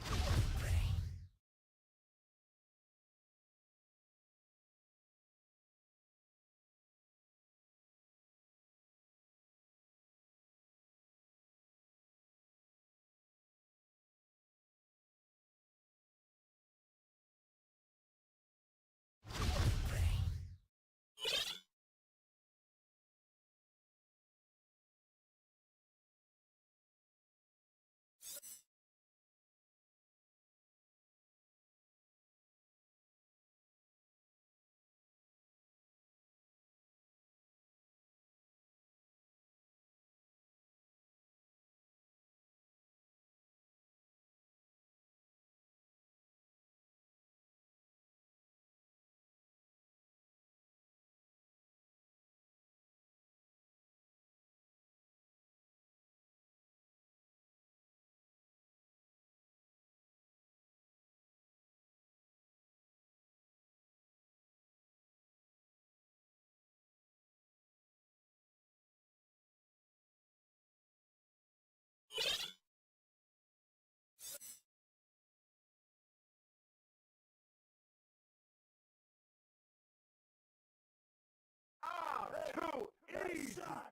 Nice shot!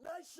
Nice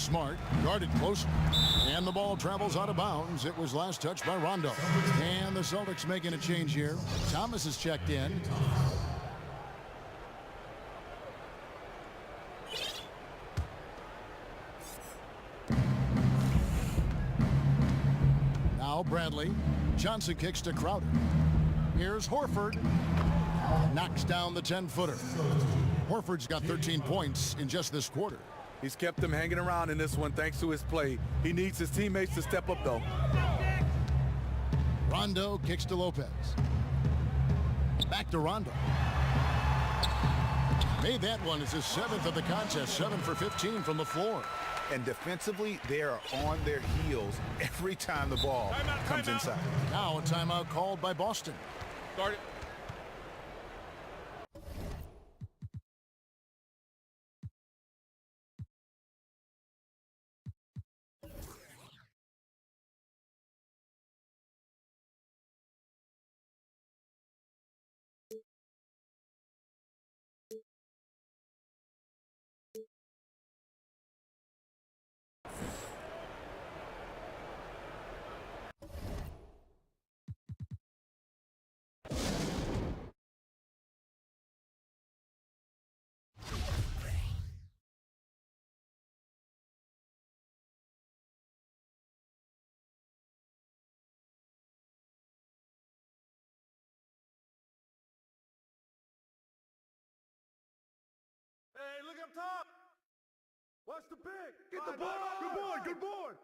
Smart, guarded close, and the ball travels out of bounds. It was last touched by Rondo. And the Celtics making a change here. Thomas is checked in. Now Bradley. Johnson kicks to Crowder. Here's Horford. Knocks down the 10-footer. Horford's got 13 points in just this quarter. He's kept them hanging around in this one thanks to his play. He needs his teammates to step up, though. Rondo kicks to Lopez. Back to Rondo. Made that one as his 7th of the contest, 7 for 15 from the floor. And defensively, they are on their heels every time the ball comes inside. Now a timeout called by Boston. Start it. Hey, look up top. Watch the pick. Get the ball. Good board. Good board.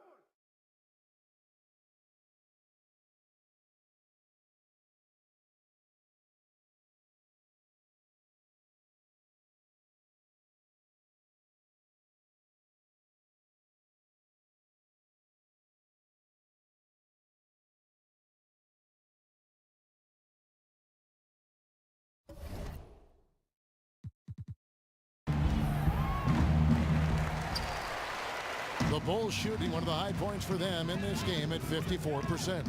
The Bulls shooting one of the high points for them in this game at 54%.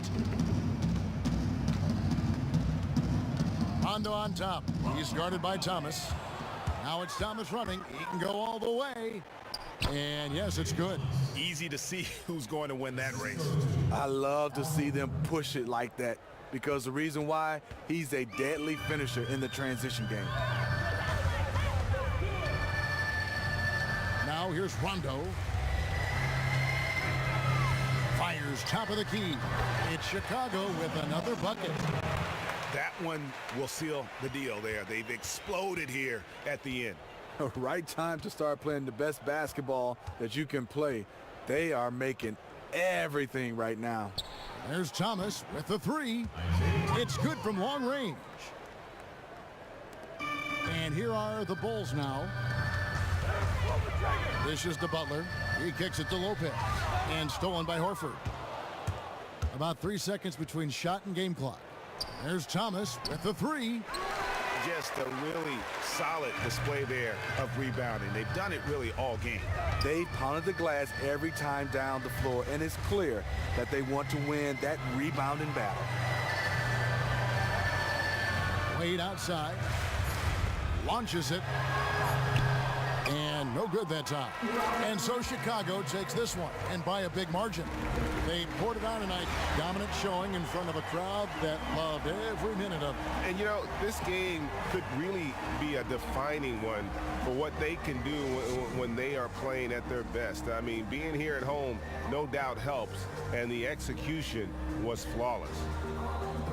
Rondo on top. He's guarded by Thomas. Now it's Thomas running. He can go all the way. And yes, it's good. Easy to see who's going to win that race. I love to see them push it like that because the reason why, he's a deadly finisher in the transition game. Now here's Rondo. Fires top of the key. It's Chicago with another bucket. That one will seal the deal there. They've exploded here at the end. Right time to start playing the best basketball that you can play. They are making everything right now. There's Thomas with the 3. It's good from long range. And here are the Bulls now. This is to Butler. He kicks it to Lopez. And stolen by Horford. About 3 seconds between shot and game clock. There's Thomas with the 3. Just a really solid display there of rebounding. They've done it really all game. They pounded the glass every time down the floor, and it's clear that they want to win that rebounding battle. Wade outside. Launches it. And no good that time. And so Chicago takes this one, and by a big margin. They poured it on tonight. Dominant showing in front of a crowd that loved every minute of it. And, you know, this game could really be a defining one for what they can do when they are playing at their best. I mean, being here at home no doubt helps, and the execution was flawless.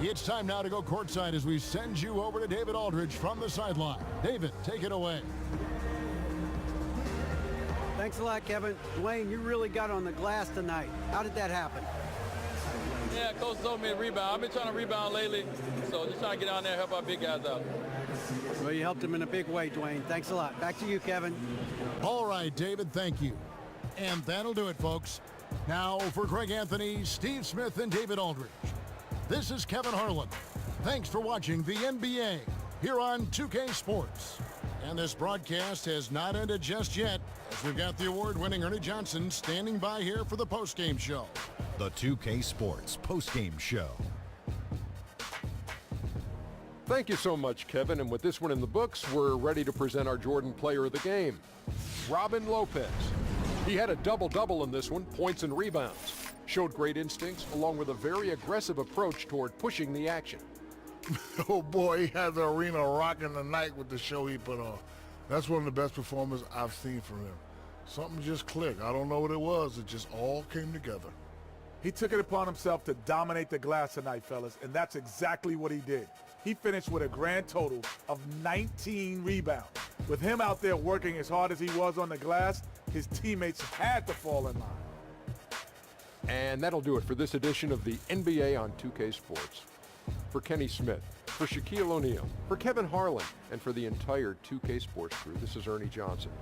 It's time now to go courtside as we send you over to David Aldridge from the sideline. David, take it away. Thanks a lot, Kevin. Dwayne, you really got on the glass tonight. How did that happen? Yeah, Coach told me to rebound. I've been trying to rebound lately, so just trying to get down there and help our big guys out. Well, you helped him in a big way, Dwayne. Thanks a lot. Back to you, Kevin. All right, David, thank you. And that'll do it, folks. Now for Greg Anthony, Steve Smith, and David Aldridge. This is Kevin Harlan. Thanks for watching the NBA here on 2K Sports. And this broadcast has not ended just yet, as we've got the award-winning Ernie Johnson standing by here for the postgame show. The 2K Sports postgame show. Thank you so much, Kevin. And with this one in the books, we're ready to present our Jordan Player of the Game, Robin Lopez. He had a double-double in this one, points and rebounds. Showed great instincts along with a very aggressive approach toward pushing the action. Oh boy, he had the arena rocking the night with the show he put on. That's one of the best performances I've seen from him. Something just clicked. I don't know what it was. It just all came together. He took it upon himself to dominate the glass tonight, fellas, and that's exactly what he did. He finished with a grand total of 19 rebounds. With him out there working as hard as he was on the glass, his teammates had to fall in line. And that'll do it for this edition of the NBA on 2K Sports. For Kenny Smith, for Shaquille O'Neal, for Kevin Harlan, and for the entire 2K Sports crew, this is Ernie Johnson.